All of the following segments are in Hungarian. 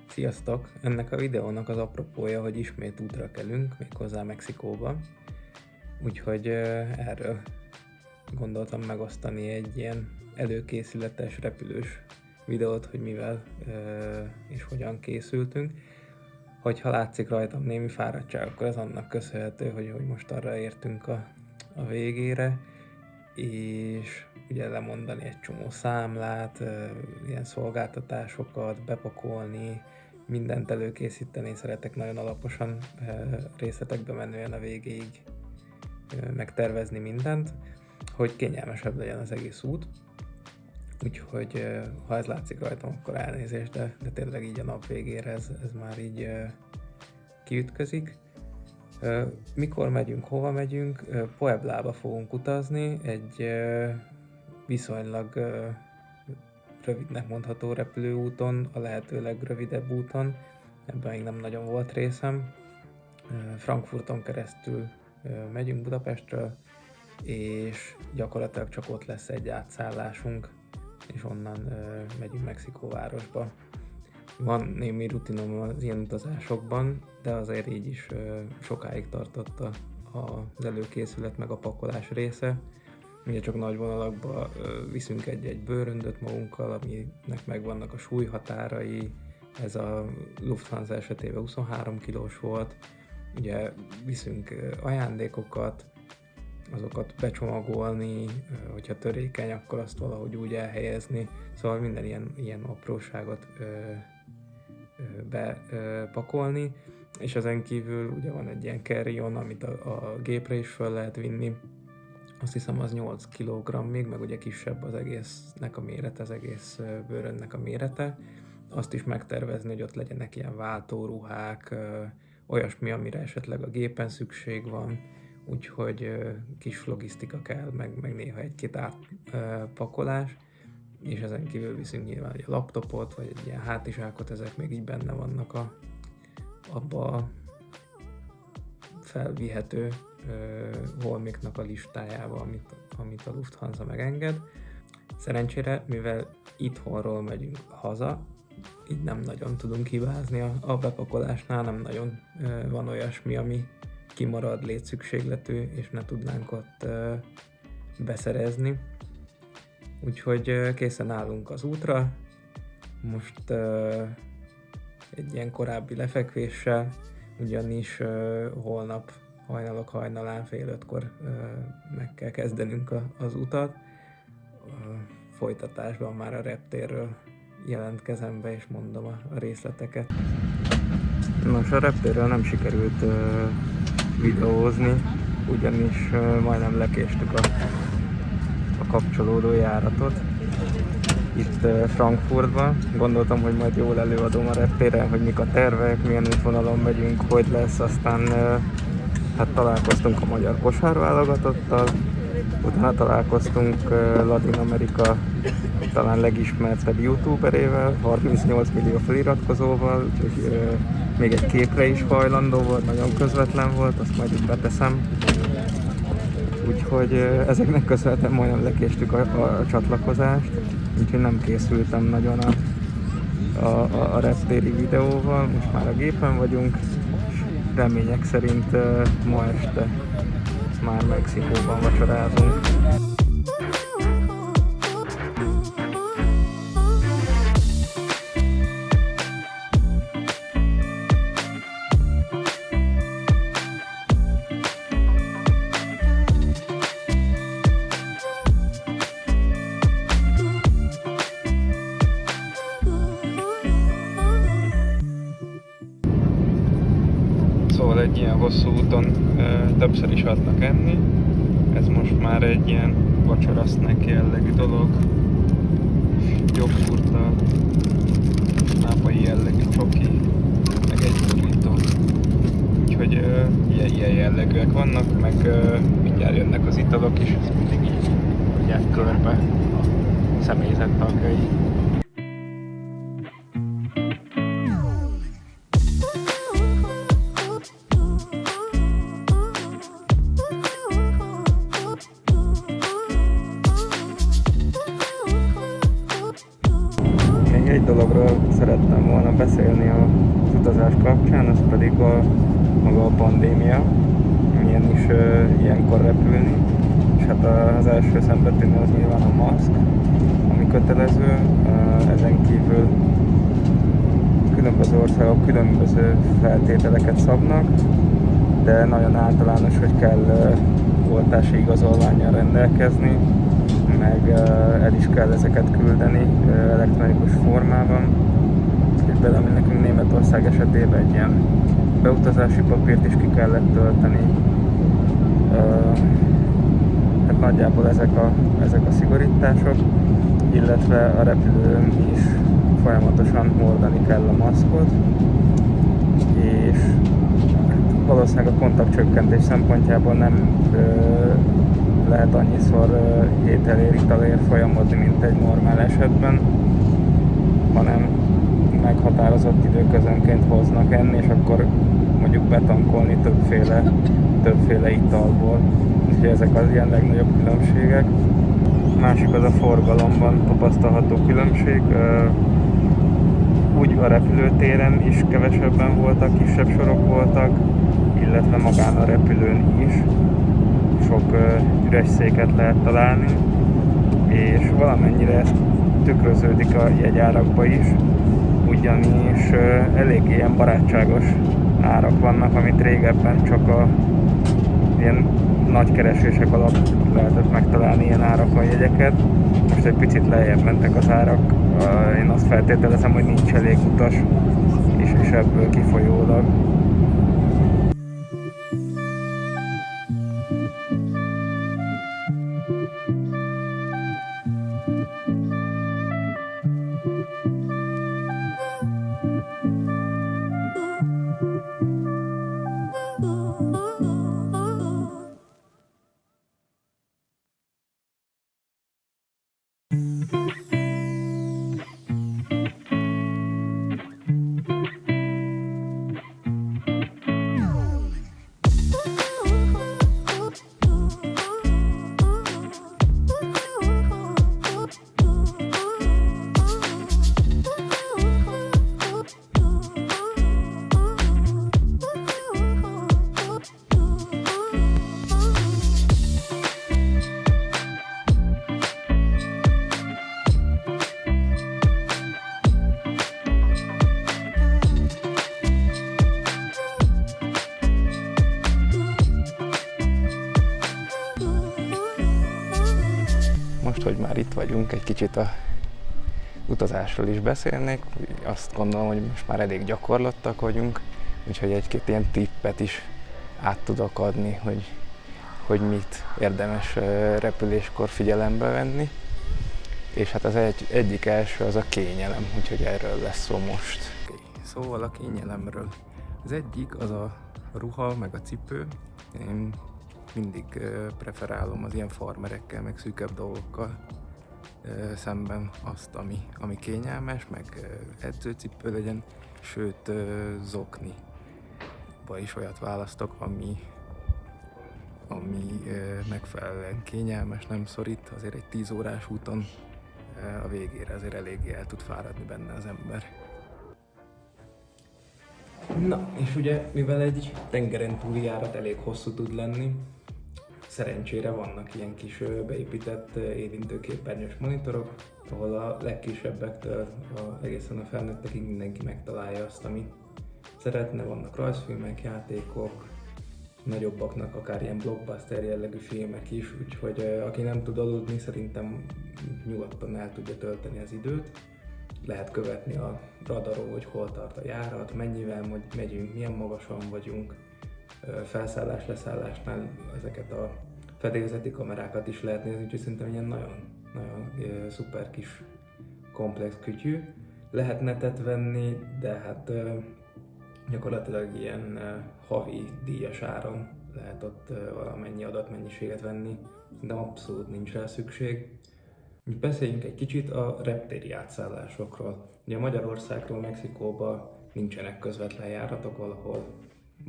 Sziasztok! Ennek a videónak az apropója, hogy ismét útra kelünk, méghozzá Mexikóba. Úgyhogy erről gondoltam megosztani egy ilyen előkészületes, repülős videót, hogy mivel és hogyan készültünk. Hogyha látszik rajtam némi fáradtság, akkor ez annak köszönhető, hogy most arra értünk a végére, és ugye lemondani egy csomó számlát, ilyen szolgáltatásokat, bepakolni, mindent előkészíteni, szeretek nagyon alaposan részletekbe menően a végéig megtervezni mindent, hogy kényelmesebb legyen az egész út. Úgyhogy ha ez látszik rajtam, akkor elnézést, de tényleg így a nap végére ez már így kiütközik. Mikor megyünk, hova megyünk? Pueblába fogunk utazni, egy viszonylag rövidnek mondható repülőúton, a lehető legrövidebb úton, ebben még nem nagyon volt részem. Frankfurton keresztül megyünk Budapestről, és gyakorlatilag csak ott lesz egy átszállásunk, és onnan megyünk Mexikóvárosba. Van némi rutinom az ilyen utazásokban, de azért így is sokáig tartott az előkészület meg a pakolás része. Ugye csak nagy vonalakban viszünk egy bőröndöt magunkkal, aminek megvannak a súlyhatárai. Ez a Lufthansa esetében 23 kilós volt. Ugye viszünk ajándékokat, azokat becsomagolni, hogyha törékeny, akkor azt valahogy úgy elhelyezni. Szóval minden ilyen apróságot bepakolni, és ezen kívül ugye van egy ilyen carry-on, amit a gépre is fel lehet vinni. Azt hiszem az 8 kg még, meg ugye kisebb az egésznek a mérete, az egész bőrönnek a mérete. Azt is megtervezni, hogy ott legyenek ilyen váltóruhák, olyasmi, amire esetleg a gépen szükség van, úgyhogy kis logisztika kell, meg néha egy-két átpakolás. És ezen kívül viszünk nyilván egy laptopot, vagy egy ilyen hátizsákot, ezek még így benne vannak abba a felvihető holmiknak a listájába, amit a Lufthansa megenged. Szerencsére, mivel itthonról megyünk haza, így nem nagyon tudunk hibázni a bepakolásnál, nem nagyon van olyasmi, ami kimarad létszükségletű, és ne tudnánk ott beszerezni. Úgyhogy készen állunk az útra, most egy ilyen korábbi lefekvéssel, ugyanis holnap hajnalán 4:30 meg kell kezdenünk az utat. Folytatásban már a reptérről jelentkezem be és mondom a részleteket. Nos, a reptérről nem sikerült videózni, ugyanis majdnem lekéstük a kapcsolódó járatot itt Frankfurtban. Gondoltam, hogy majd jól előadom a reptéren, hogy mik a tervek, milyen útvonalon megyünk, hogy lesz, aztán hát találkoztunk a magyar kosárválogatottal, utána találkoztunk Latin Amerika talán legismertebb youtuberével, 38 millió feliratkozóval, úgyhogy még egy képre is hajlandó volt, nagyon közvetlen volt, azt majd itt beteszem. Úgyhogy ezeknek köszönhetően majdnem lekéstük a csatlakozást, úgyhogy nem készültem nagyon a reptéri videóval, most már a gépen vagyunk, és remények szerint ma este már Mexikóban vacsorázunk. Szóval egy ilyen hosszú úton többször is adnak enni. Ez most már egy ilyen vacsora snack jellegű dolog. Joghurttal, nápai jellegű csoki, meg egy ilyen jellegűek vannak, meg mindjárt jönnek az italok is, ez mindig így ugye körbe a személyzet tagjai. Egy dologról szerettem volna beszélni az utazás kapcsán, az pedig maga a pandémia, milyen is ilyenkor repülni. És hát az első szembetűnő az nyilván a maszk, ami kötelező. Ezen kívül különböző országok különböző feltételeket szabnak, de nagyon általános, hogy kell oltási igazolvánnyal rendelkezni, meg el is kell ezeket küldeni elektronikus formában. És például nekünk Németország esetében egy ilyen beutazási papírt is ki kellett tölteni. Hát nagyjából ezek a szigorítások, illetve a repülőn is folyamatosan hordani kell a maszkot, és valószínűleg a kontaktcsökkentés szempontjából nem lehet annyiszor ételér, italér folyamodni, mint egy normál esetben, hanem meghatározott időközönként hoznak enni, és akkor mondjuk betankolni többféle italból. Úgyhogy ezek az ilyen legnagyobb különbségek. Másik az a forgalomban tapasztalható különbség. Úgy a repülőtéren is kevesebben voltak, kisebb sorok voltak, illetve magán a repülőn is sok üres széket lehet találni, és valamennyire ez tükröződik a jegyárakba is, ugyanis elég ilyen barátságos árak vannak, amit régebben csak a ilyen nagy keresések alatt lehetett megtalálni ilyen árakon jegyeket. Most egy picit lejjebb mentek az árak, én azt feltételezem, hogy nincs elég utas, és ebből kifolyólag. Most, hogy már itt vagyunk, egy kicsit a utazásról is beszélnék. Azt gondolom, hogy most már elég gyakorlottak vagyunk, úgyhogy egy-két ilyen tippet is át tudok adni, hogy mit érdemes repüléskor figyelembe venni. És hát az egyik első az a kényelem, úgyhogy erről lesz szó most. Szóval a kényelemről. Az egyik az a ruha, meg a cipő. Én mindig preferálom az ilyen farmerekkel, meg szűkebb dolgokkal szemben azt, ami kényelmes, meg edzőcipő legyen, sőt zokniba is olyat választok, ami megfelelően kényelmes, nem szorít, azért egy 10 órás úton a végére azért eléggé el tud fáradni benne az ember. Na, és ugye, mivel egy tengeren túli járat elég hosszú tud lenni, szerencsére vannak ilyen kis beépített érintőképernyős monitorok, ahol a legkisebbektől egészen a felnőttekig mindenki megtalálja azt, ami szeretne. Vannak rajzfilmek, játékok, nagyobbaknak akár ilyen blockbuster jellegű filmek is, úgyhogy aki nem tud aludni, szerintem nyugodtan el tudja tölteni az időt. Lehet követni a radaron, hogy hol tart a járat, mennyivel megyünk, milyen magasan vagyunk. Felszállás-leszállásnál ezeket a fedélzeti kamerákat is lehet nézni, úgyhogy szerintem ilyen nagyon szuper kis komplex kütyű. Lehet netet venni, de hát Gyakorlatilag ilyen havi díjas áron lehet ott valamennyi adatmennyiséget venni, de abszolút nincs rá szükség. Beszéljünk egy kicsit a reptéri átszállásokról. Ugye Magyarországról Mexikóba nincsenek közvetlen járatok valahol,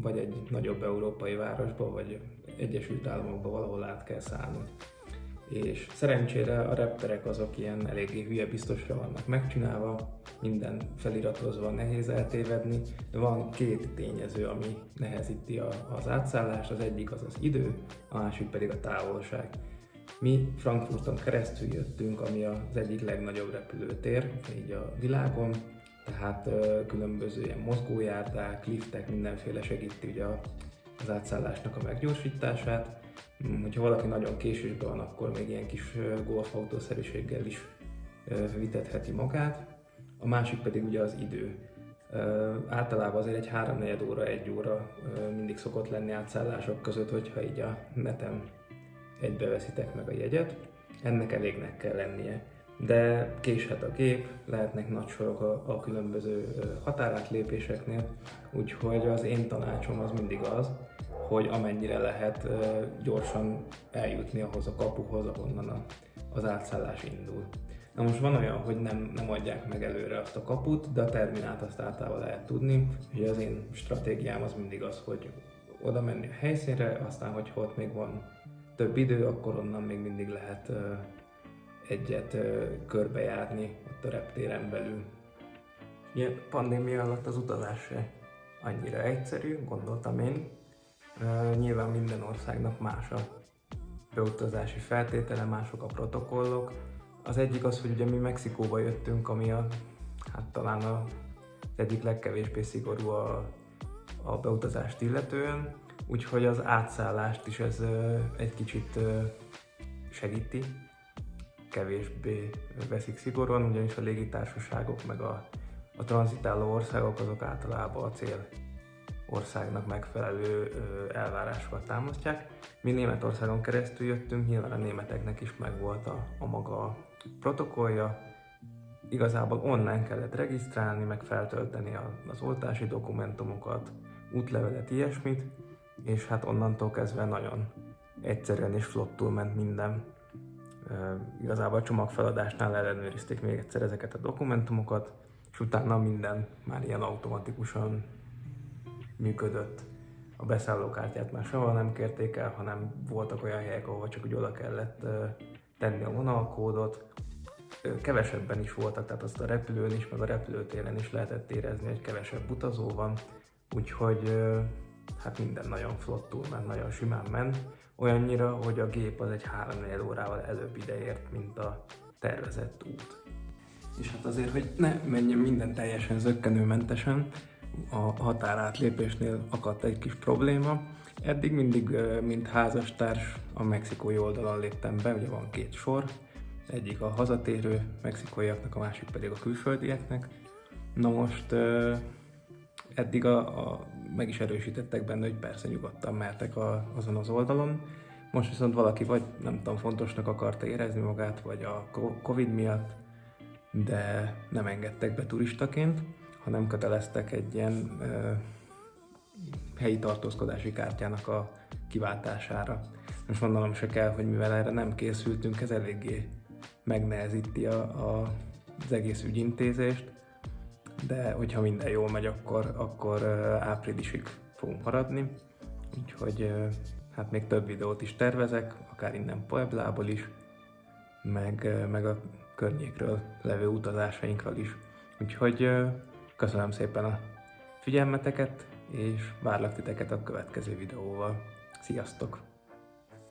vagy egy nagyobb európai városba, vagy Egyesült Államokba valahol át kell szállni. És szerencsére a repterek azok ilyen eléggé hülye biztosra vannak megcsinálva, minden feliratozva, nehéz eltévedni, de van két tényező, ami nehezíti az átszállást, az egyik az az idő, a másik pedig a távolság. Mi Frankfurton keresztül jöttünk, ami az egyik legnagyobb repülőtér így a világon, tehát különböző ilyen mozgójárdák, liftek, mindenféle segíti ugye az átszállásnak a meggyorsítását. Hogyha valaki nagyon késésben van, akkor még ilyen kis golfautószerűséggel is vitetheti magát. A másik pedig ugye az idő. Általában azért egy 3-4 óra, 1 óra mindig szokott lenni átszállások között, hogyha így a neten egybeveszitek meg a jegyet. Ennek elégnek kell lennie. De késhet a gép, lehetnek nagy sorok a különböző határátlépéseknél, úgyhogy az én tanácsom az mindig az, hogy amennyire lehet gyorsan eljutni ahhoz a kapuhoz, ahonnan az átszállás indul. Na most van olyan, hogy nem adják meg előre azt a kaput, de a terminált azt általában lehet tudni. Ugye az én stratégiám az mindig az, hogy oda menni a helyszínre, aztán hogyha ott még van több idő, akkor onnan még mindig lehet egyet körbejárni ott a reptéren belül. Ugye pandémia alatt az utazás se annyira egyszerű, gondoltam én. Nyilván minden országnak más a beutazási feltétele, mások a protokollok. Az egyik az, hogy ugye mi Mexikóba jöttünk, ami talán az egyik legkevésbé szigorú a beutazást illetően, úgyhogy az átszállást is ez egy kicsit segíti, kevésbé veszik szigorúan, ugyanis a légitársaságok meg a tranzitáló országok azok általában a cél országnak megfelelő elvárásokat támasztják. Mi Németországon keresztül jöttünk, nyilván a németeknek is megvolt a maga protokollja. Igazából online kellett regisztrálni, meg feltölteni az oltási dokumentumokat, útlevelet, ilyesmit, és hát onnantól kezdve nagyon egyszerűen és flottul ment minden. Igazából a csomagfeladásnál ellenőrizték még egyszer ezeket a dokumentumokat, és utána minden már ilyen automatikusan működött. A beszállókártyát már soha nem kérték el, hanem voltak olyan helyek, ahol csak úgy oda kellett tenni a vonalkódot. Kevesebben is voltak, tehát azt a repülőn is, meg a repülőtéren is lehetett érezni, hogy kevesebb utazó van, úgyhogy hát minden nagyon flottul ment, nagyon simán ment. Olyannyira, hogy a gép az egy 3-4 órával előbb ideért, mint a tervezett út. És hát azért, hogy ne menjen minden teljesen zökkenőmentesen, a határátlépésnél akadt egy kis probléma. Eddig mindig, mint házastárs, a mexikói oldalon léptem be, ugye van 2 sor, egyik a hazatérő mexikóiaknak, a másik pedig a külföldieknek. Na most eddig meg is erősítettek benne, hogy persze nyugodtan mertek azon az oldalon. Most viszont valaki vagy nem tudom, fontosnak akarta érezni magát, vagy a Covid miatt, de nem engedtek be turistaként, hanem köteleztek egy ilyen helyi tartózkodási kártyának a kiváltására. Most mondanom se kell, hogy mivel erre nem készültünk, ez eléggé megnehezíti az egész ügyintézést, de hogyha minden jól megy, akkor áprilisig fogunk maradni, úgyhogy hát még több videót is tervezek, akár innen Pueblából is, meg a környékről levő utazásainkról is. Úgyhogy köszönöm szépen a figyelmeteket, és várlak titeket a következő videóval. Sziasztok!